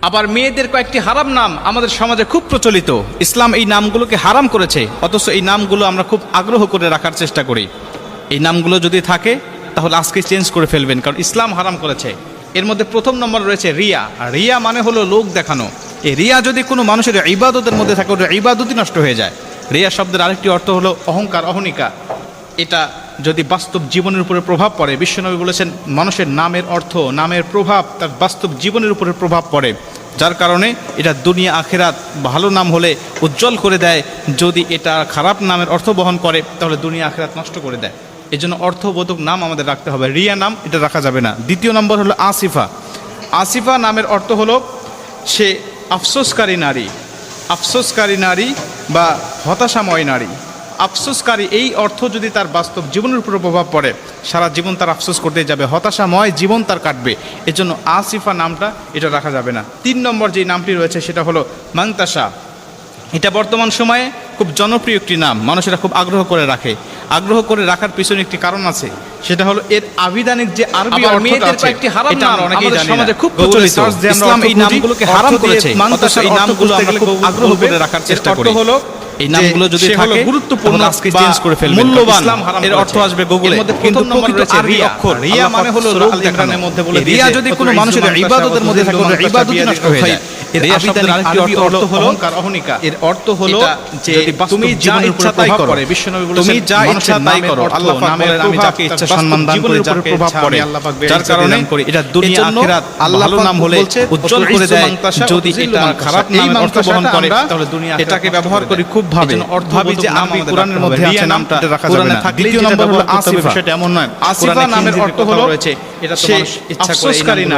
আবার মেয়েদের কয়েকটি হারাম নাম আমাদের সমাজে খুব প্রচলিত। ইসলাম এই নামগুলোকে হারাম করেছে, অথচ এই নামগুলো আমরা খুব আগ্রহ করে রাখার চেষ্টা করি। এই নামগুলো যদি থাকে তাহলে আজকে চেঞ্জ করে ফেলবেন, কারণ ইসলাম হারাম করেছে। এর মধ্যে প্রথম নম্বর রয়েছে রিয়া। আর রিয়া মানে হলো লোক দেখানো। এই রিয়া যদি কোনো মানুষের ইবাদতের মধ্যে থাকে, ওটা ইবাদতই নষ্ট হয়ে যায়। রিয়া শব্দের আরেকটি অর্থ হলো অহংকার, অহনিকা। এটা যদি বাস্তব জীবনের উপরে প্রভাব পড়ে, বিশ্বনবী বলেছেন মানুষের নামের অর্থ, নামের প্রভাব তার বাস্তব জীবনের উপরে প্রভাব পড়ে, যার কারণে এটা দুনিয়া আখিরাত ভালো নাম হলে উজ্জ্বল করে দেয়, যদি এটা খারাপ নামের অর্থ বহন করে তাহলে দুনিয়া আখিরাত নষ্ট করে দেয়। এই জন্য অর্থবোধক নাম আমাদের রাখতে হবে, রিয়া নাম এটা রাখা যাবে না। দ্বিতীয় নম্বর হলো আসিফা। আসিফা নামের অর্থ হলো সে আফসোসকারী নারী, আফসোসকারী নারী বা হতাশাময় নারী। আফসোসকারী এই অর্থ যদি তার বাস্তব জীবনের উপর প্রভাব পড়ে, সারা জীবন তার আফসোস করতে যাবে, হতাশাময় জীবন তার কাটবে। এজন্য আসিফা নামটা এটা রাখা যাবে না। 3 নম্বর যে নামটি রয়েছে সেটা হলো মাংতাসা। এটা বর্তমান সময়ে খুব জনপ্রিয় একটি নাম, মানুষেরা খুব আগ্রহ করে রাখে। আগ্রহ করে রাখার পিছনে একটি কারণ আছে, সেটা হলো এর আবিধানিক যে আরবি অর্থটা আছে, এটা আমরা অনেকেই জানি না। সমাজে খুব প্রচলিত, ইসলাম এই নামগুলোকে হারাম করেছে, অথচ এই নামগুলো আমরা খুব আগ্রহ করে রাখার চেষ্টা করি। এই নামগুলো যদি থাকে গুরুত্বপূর্ণ, আজকে চেঞ্জ করে ফেলবেন, মূল্যবান। এর অর্থ আসবে গুগলে, কিন্তু প্রকৃত আরবি অক্ষর রিয়া মানে হলো লোক দেখানোর মধ্যে বলে রিয়া যদি কোনো মানুষের ইবাদতের মধ্যে থাকে, ওটা ইবাদতই নষ্ট হয়ে যায়। রিয়া শব্দের আরেকটি অর্থ হলো অহংকার, অহনিকা। এর অর্থ হলো যে তুমি যা ইচ্ছা তাই করো। বিশ্বনবী বলেছেন তুমি যা ইচ্ছা তাই করো। আল্লাহ পাক বলেন আমি যাকে ইচ্ছা সম্মান দান করি, যাকে প্রভাব পড়ে আল্লাহ পাক যার কারণে এটা দুনিয়া আখিরাত ভালো নাম হলে উজ্জ্বল করে দেয়। যদি এটা খারাপ নামের অর্থ বহন করে তাহলে দুনিয়া এটাকে ব্যবহার করি খুব ভাবে, ভাবি যে আরবি কোরআনের মধ্যে আছে, নামটা রাখা যাবে না। দ্বিতীয় নম্বর হলো আসিফা। সেটা এমন নয়, আসিফা নামের অর্থ হলো এটা তো মানুষ ইচ্ছা করে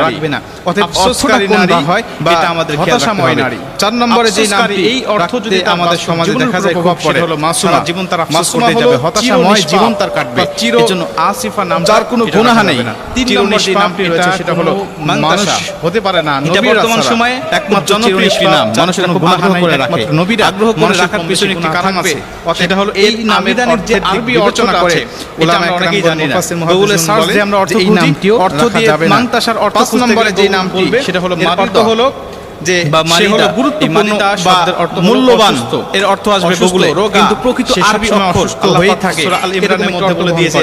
রাখবে না, অতএব আফসোসকারী নারী হয় বা এটা আমাদের হতাশাময় নারী। 4 নম্বরে যে নামটি এই অর্থ যদি আমাদের সমাজে দেখা যায় খুব পড়ে হলো মাসুমা। জীবন তার আফসোস করতে যাবে, হতাশাময় জীবন তার কাটবে। এজন্য আসিফা নাম যার কোনো গুনাহ নেই। 3 নম্বর যে নামটি রয়েছে সেটা হলো মাংতাসা। হতে পারে না, এটা বর্তমান সময়ে একমাত্র জনপ্রিয় একটি নাম, মানুষের কোনো গুনাহ করে রাখে, নবীরা আগ্রহ করে রাখার পিছনে একটি কারণ আছে। সেটা হলো এই আবিধানিক যে আরবি অর্থটা আছে, এটা আমরা অনেকেই জানি না। গুগলে সার্চ দিয়ে আমরা অর্থ খুঁজি, অর্থ দিয়ে মাংতাসার অর্থ 5 নম্বরে যে নাম বলবে সেটা হলো অর্থ হলো যে সে হলো গুরুত্বপূর্ণ বা মূল্যবান। এর অর্থ আসবে গুগলে, কিন্তু প্রকৃত আরবি অক্ষর আল্লাহ হয়ে থাকে। সূরা আল ইমরানের মধ্যে বলে দিয়েছে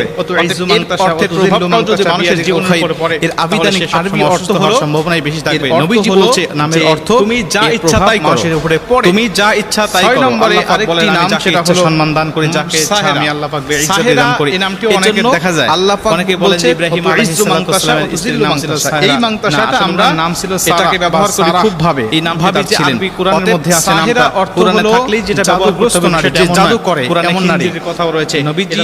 অর্থের প্রভাবটাও যদি মানুষের জীবনের উপর পড়ে, এর আবিধানিক আরবি অর্থ হওয়ার সম্ভাবনাই বেশি থাকবে। নবীজি বলছে নামের অর্থ তুমি যা ইচ্ছা তাই করো, মানুষের উপরে পড়ে তুমি যা ইচ্ছা তাই করো। 6 নম্বরে আরেকটি নাম সেটা হলো সম্মান দান করে যাকে ইচ্ছা আমি আল্লাহ পাক বেইজ্জতি দান করি। এই নামটিও অনেকে দেখা যায়, আল্লাহ পাক অনেকে বলেন ইব্রাহিম আলাইহিস সালামের স্ত্রীর নাম ছিল সাহেরা। এই মাংতাসাটা আমরা নাম ছিল এটাকে ব্যবহার করি খুব ভাবে। এই নাম ভাবি যে আরবি কোরআনের মধ্যে আছে, নামটা কোরআনে থাকলেই যেটা ব্যবহার করতে হবে, সেটা জাদু করে এমন নারীর কথাও রয়েছে। নবীজি